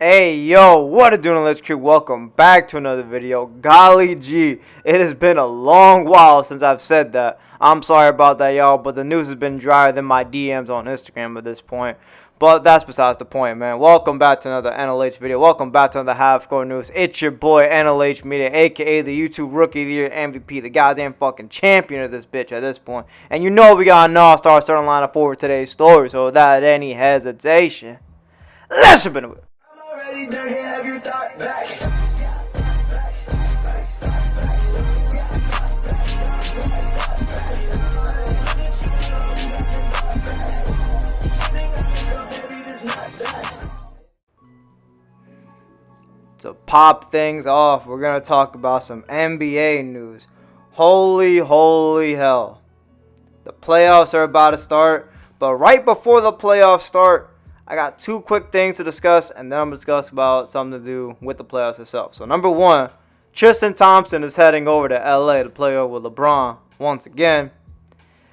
Hey yo, what it doing, Let's Crew? Welcome back to another video. Golly gee, it has been a long while since I've said that. I'm sorry about that, y'all, but the news has been drier than my DMs on Instagram at this point. But that's besides the point, man. Welcome back to another NLH video. Welcome back to another Half Score News. It's your boy NLH Media, aka the YouTube Rookie of the Year MVP, the goddamn fucking champion of this bitch at this point. And you know we got an all-star starting lineup for today's story, so without any hesitation, let's jump into it. Have your thought back. To pop things off, we're going to talk about some NBA news. Holy hell. The playoffs are about to start, but right before the playoffs start, I got two quick things to discuss, and then I'm going to discuss about something to do with the playoffs itself. So, number one, Tristan Thompson is heading over to LA to play over with LeBron once again.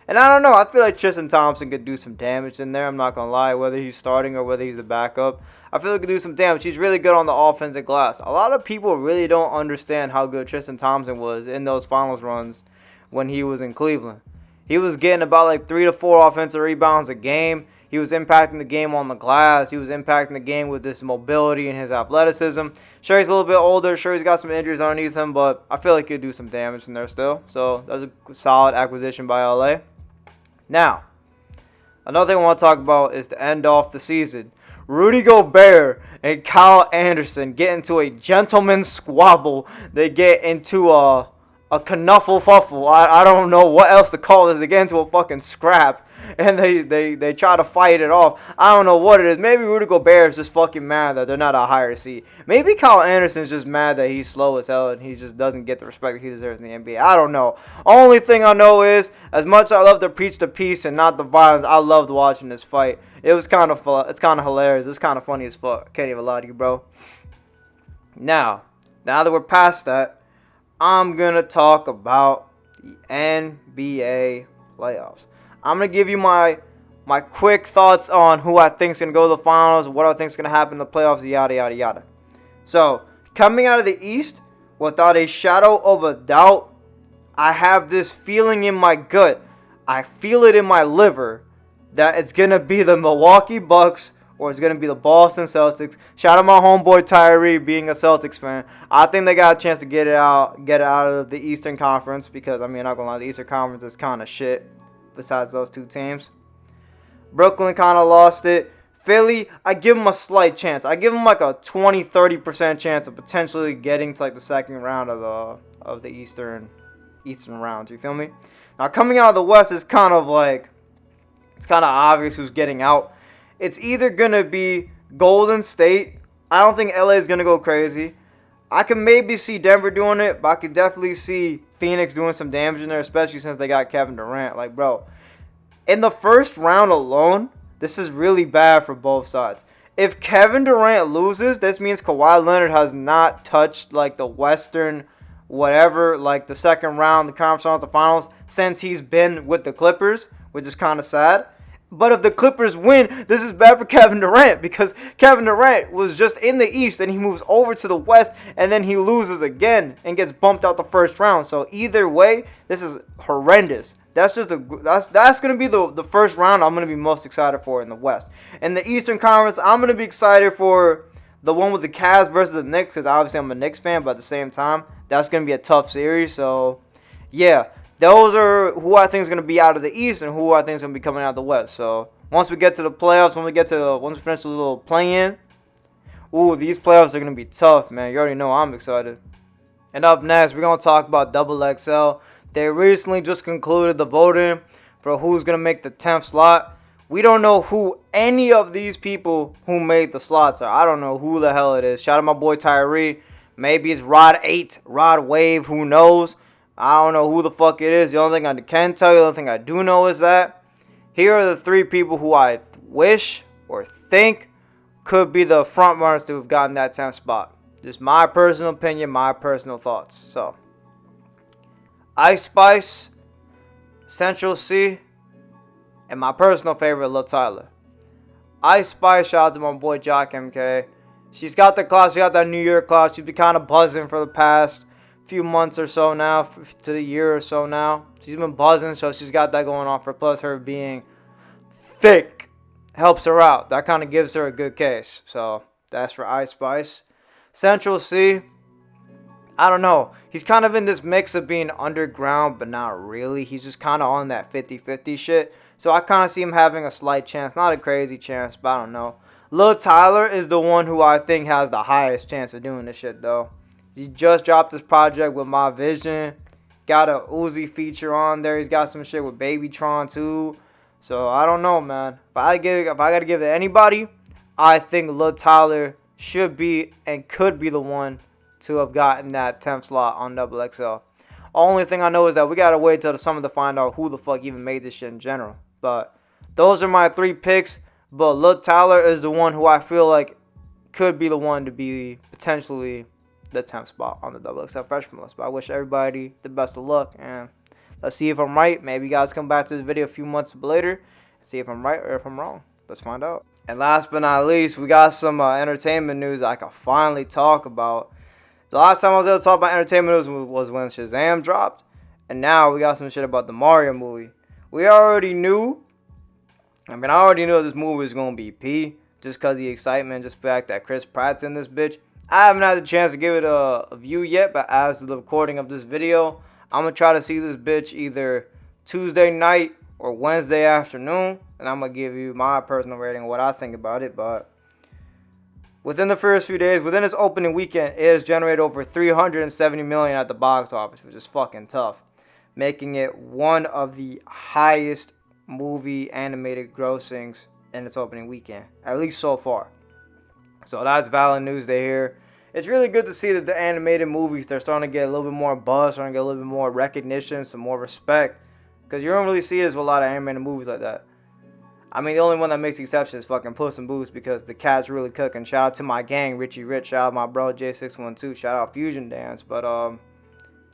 And I don't know, I feel like Tristan Thompson could do some damage in there. I'm not going to lie, whether he's starting or whether he's the backup. I feel like he could do some damage. He's really good on the offensive glass. A lot of people really don't understand how good Tristan Thompson was in those finals runs when he was in Cleveland. He was getting about like 3 to 4 offensive rebounds a game. He was impacting the game on the glass. He was impacting the game with this mobility and his athleticism. Sure, he's a little bit older. Sure, he's got some injuries underneath him, but I feel like he could do some damage in there still. So that's a solid acquisition by LA. Now, another thing I want to talk about is to end off the season. Rudy Gobert and Kyle Anderson get into a gentleman's squabble. They get into a knuffle-fuffle. I don't know what else to call this. They get into a fucking scrap. And they try to fight it off. I don't know what it is. Maybe Rudy Gobert is just fucking mad that they're not a higher seed. Maybe Kyle Anderson's just mad that he's slow as hell and he just doesn't get the respect he deserves in the NBA. I don't know. Only thing I know is, as much as I love to preach the peace and not the violence, I loved watching this fight. It's kind of hilarious. It's kind of funny as fuck. Can't even lie to you, bro. Now that we're past that, I'm gonna talk about the NBA playoffs. I'm going to give you my quick thoughts on who I think is going to go to the finals, what I think is going to happen in the playoffs, yada, yada, yada. So, coming out of the East, without a shadow of a doubt, I have this feeling in my gut. I feel it in my liver that it's going to be the Milwaukee Bucks or it's going to be the Boston Celtics. Shout out my homeboy Tyree being a Celtics fan. I think they got a chance to get it out of the Eastern Conference because, I mean, not going to lie, the Eastern Conference is kind of shit. Besides those two teams, Brooklyn kind of lost it. Philly, I give them a slight chance. I give them like a 20-30% chance of potentially getting to like the second round of the Eastern rounds. You feel me? Now coming out of the West is kind of like it's kind of obvious who's getting out. It's either gonna be Golden State. I don't think LA is gonna go crazy. I can maybe see Denver doing it, but I could definitely see Phoenix doing some damage in there, especially since they got Kevin Durant. Like, bro, in the first round alone, this is really bad for both sides. If Kevin Durant loses, this means Kawhi Leonard has not touched, like, the Western whatever, like, the second round, the conference finals, the finals, since he's been with the Clippers, which is kind of sad. But if the Clippers win, this is bad for Kevin Durant because Kevin Durant was just in the East and he moves over to the West and then he loses again and gets bumped out the first round. So either way, this is horrendous. That's going to be the first round I'm going to be most excited for in the West. In the Eastern Conference, I'm going to be excited for the one with the Cavs versus the Knicks because obviously I'm a Knicks fan, but at the same time, that's going to be a tough series. So, yeah. Those are who I think is going to be out of the East and who I think is going to be coming out of the West. So, once we get to the playoffs, once we finish the little play-in, these playoffs are going to be tough, man. You already know I'm excited. And up next, we're going to talk about XXL. They recently just concluded the voting for who's going to make the 10th slot. We don't know who any of these people who made the slots are. I don't know who the hell it is. Shout out my boy Tyree. Maybe it's Rod 8, Rod Wave, who knows? I don't know who the fuck it is. The only thing I can tell you, the only thing I do know is that here are the 3 people who I wish or think could be the front runners to have gotten that 10th spot. Just my personal opinion, my personal thoughts. So, Ice Spice, Central C, and my personal favorite, luhtyler. Ice Spice, shout out to my boy Jock MK. She's got the clout. She got that New York clout. She's been kind of buzzing for the past few months or so now, to the year or so now. She's been buzzing, so she's got that going on for. Plus, her being thick helps her out. That kind of gives her a good case. So that's for Ice Spice. Central C, I don't know. He's kind of in this mix of being underground, but not really. He's just kind of on that 50-50 shit. So I kind of see him having a slight chance. Not a crazy chance, but I don't know. Luhtyler is the one who I think has the highest chance of doing this shit, though. He just dropped his project with My Vision. Got a Uzi feature on there. He's got some shit with Babytron, too. So I don't know, man. If I got to give it to anybody, I think Luhtyler should be and could be the one to have gotten that 10th slot on XXL. Only thing I know is that we gotta wait till the summer to find out who the fuck even made this shit in general. But those are my 3 picks. But Luhtyler is the one who I feel like could be the one to be potentially the 10th spot on the XXL Freshman list. But I wish everybody the best of luck, and let's see if I'm right. Maybe you guys come back to this video a few months later and see if I'm right or if I'm wrong. Let's find out. And last but not least, we got some entertainment news I can finally talk about. The last time I was able to talk about entertainment news was when Shazam dropped. And now we got some shit about the Mario movie. I already knew this movie was going to be P. Just because the excitement, just the fact that Chris Pratt's in this bitch. I haven't had the chance to give it a view yet. But as of the recording of this video, I'm going to try to see this bitch either Tuesday night or Wednesday afternoon. And I'm going to give you my personal rating of what I think about it. But within the first few days, within its opening weekend, it has generated over $370 million at the box office, which is fucking tough, making it one of the highest movie animated grossings in its opening weekend, at least so far. So that's valid news to hear. It's really good to see that the animated movies, they're starting to get a little bit more buzz, starting to get a little bit more recognition, some more respect, because you don't really see this with a lot of animated movies like that. I mean, the only one that makes the exception is fucking Puss in Boots, because the cat's really cooking. Shout out to my gang, Richie Rich. Shout out my bro, J612. Shout out Fusion Dance. But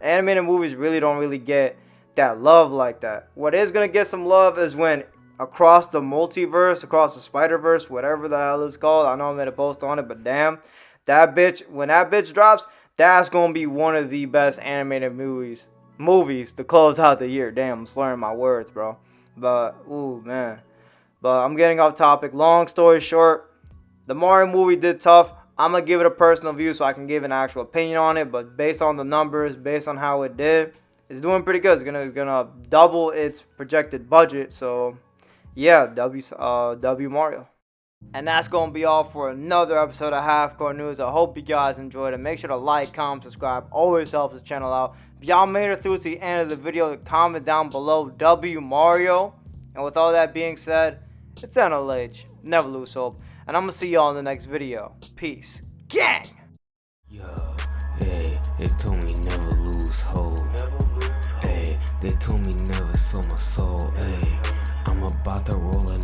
animated movies really don't really get that love like that. What is going to get some love is when Across the Multiverse, Across the Spider-Verse, whatever the hell it's called. I know I made a post on it, but damn. That bitch, when that bitch drops, that's going to be one of the best animated movies to close out the year. Damn, I'm slurring my words, bro. But, ooh, man. But I'm getting off topic. Long story short, the Mario movie did tough. I'm going to give it a personal view so I can give an actual opinion on it. But based on the numbers, based on how it did, it's doing pretty good. It's gonna double its projected budget. So, yeah, W Mario. And that's going to be all for another episode of Half Court News. I hope you guys enjoyed it. Make sure to like, comment, subscribe. Always helps the channel out. If y'all made it through to the end of the video, comment down below W Mario. And with all that being said, it's NLH. Never lose hope. And I'm going to see y'all in the next video. Peace. Gang! Yo, hey, they told me never lose hope. Hey, they told me never sell my soul. Hey, I'm about to roll it